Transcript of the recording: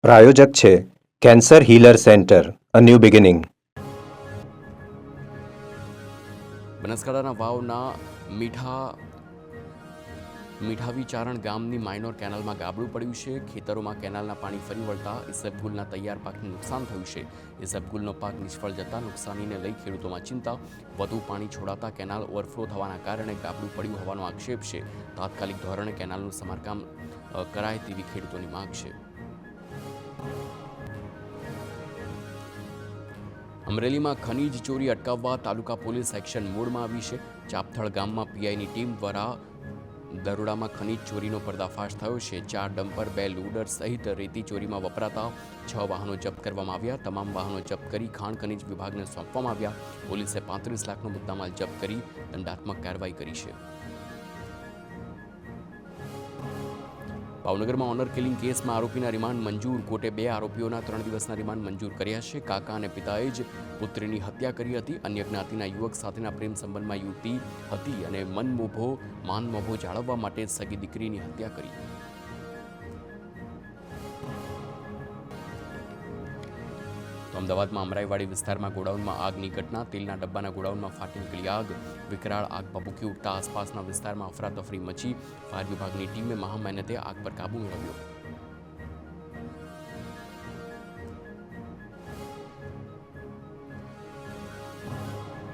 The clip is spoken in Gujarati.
પ્રાયોજક છે cancer healer centre, a new beginning. બનાસકાંઠાના વાવના મીઠાવી ચારણ ગામની માઇનોર કેનાલમાં ગાબડું પડ્યું છે. ખેતરોમાં કેનાલના પાણી ફરી વળતા ઇસબગુલના તૈયાર પાકને નુકસાન થયું છે. ઇસબગુલનો પાક નિષ્ફળ જતા નુકસાનીને લઈ ખેડૂતોમાં ચિંતા. વધુ પાણી છોડાતા કેનાલ ઓવરફ્લો થવાના કારણે ગાબડું પડ્યું હોવાનો આક્ષેપ છે. તાત્કાલિક ધોરણે કેનાલનું સમારકામ કરાય તેવી ખેડૂતોની માંગ છે. અમરેલીમાં ખનીજ ચોરી અટકાવવા તાલુકા પોલીસ એક્શન મોડમાં આવી છે. ચાપથળ ગામમાં પીઆઈની ટીમ દ્વારા દરોડામાં ખનીજ ચોરીનો પર્દાફાશ થયો છે. 4 ડમ્પર, 2 લોડર સહિત રેતી ચોરીમાં વપરાતા 6 વાહનો જપ્ત કરવામાં આવ્યા. તમામ વાહનો જપ્ત કરી ખાણ ખનીજ વિભાગને સોંપવામાં આવ્યા. પોલીસે 35 લાખનો મુદ્દામાલ જપ્ત કરી દંડાત્મક કાર્યવાહી કરી છે. ભાવનગરમાં ઓનર કિલિંગ કેસમાં આરોપીના રિમાન્ડ મંજૂર. કોર્ટે 2 આરોપીઓના 3 દિવસના રિમાન્ડ મંજૂર કર્યા છે. કાકા અને પિતાએ જ પુત્રીની હત્યા કરી હતી. અન્ય જ્ઞાતિના યુવક સાથેના પ્રેમ સંબંધમાં યુવતી હતી અને માનમોભો જાળવવા માટે સગી દીકરીની હત્યા કરી. તો અમદાવાદમાં અમરાઈવાડી વિસ્તારમાં ગોડાઉનમાં આગની ઘટના. તેલના ડબ્બાના ગોડાઉનમાં ફાટી નીકળી આગ. વિકરાળ આગ ભભૂકી ઉઠતા આસપાસના વિસ્તારમાં અફરાતફરી મચી. ફાયર વિભાગની ટીમે મહામહેનતે આગ પર કાબૂ મેળવ્યો.